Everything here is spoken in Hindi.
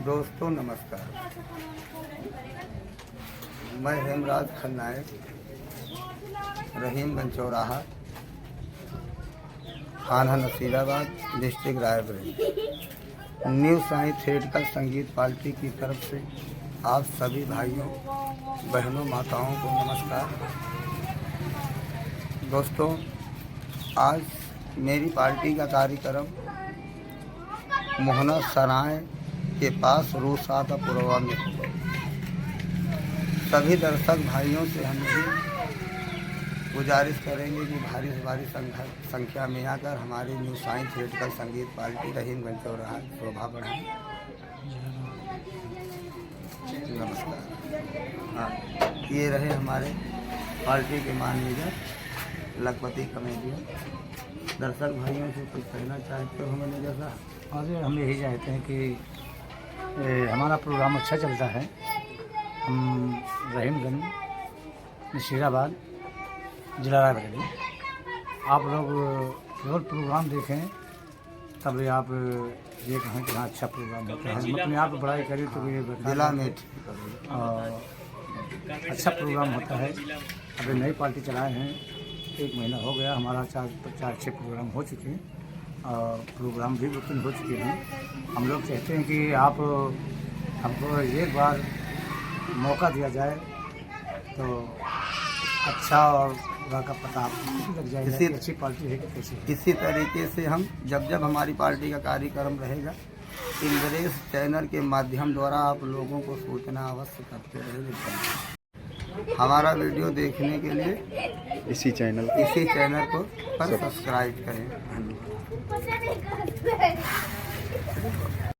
दोस्तों नमस्कार, मैं हेमराज खन्नायक, रहीमगंज चौराहा, थाना Nasirabad, district Raebareli. New Sai theatre संगीत पार्टी की तरफ से आप सभी भाइयों बहनों माताओं को नमस्कार। दोस्तों, आज मेरी पार्टी का कार्यक्रम मोहना सराय के पास रूसाता पुरवा में सभी दर्शक भाइयों से हम भी गुजारिश करेंगे कि भारी से भारी संख्या में आकर हमारी न्यू साई थिएटर संगीत पार्टी रहीमगंज चौराहा शोभा बढ़ाएं। नमस्कार। हाँ, ये रहे हमारे पार्टी के मैनेजर लखपति कमेडियन। दर्शक भाइयों से कुछ कहना चाहते हो मैनेजर साहब? और हम यही चाहते हैं कि हमारा प्रोग्राम अच्छा चलता है। हम रहीमगंज नसीराबाद जिला रायबरेली, आप लोग केवल प्रोग्राम देखें तब आप ये कहें कि हाँ अच्छा प्रोग्राम होता है। हम अपने आप बड़ाई करें तो ये जिला में अच्छा प्रोग्राम होता है। अभी नई पार्टी चलाए हैं, 1 महीना हो गया, हमारा 4-6 प्रोग्राम हो चुके हैं और प्रोग्राम भी बुकिंग हो चुके हैं। हम लोग चाहते हैं कि आप हमको एक बार मौका दिया जाए तो अच्छा और पूरा का पता आपको लग जाएगा कि अच्छी पार्टी है कि कैसी है। इसी तरीके से हम जब हमारी पार्टी का कार्यक्रम रहेगा, इंग्रेज चैनल के माध्यम द्वारा आप लोगों को सूचना अवश्य करते रहेंगे। हमारा वीडियो देखने के लिए इसी चैनल को पर सब्सक्राइब करें। धन्यवाद।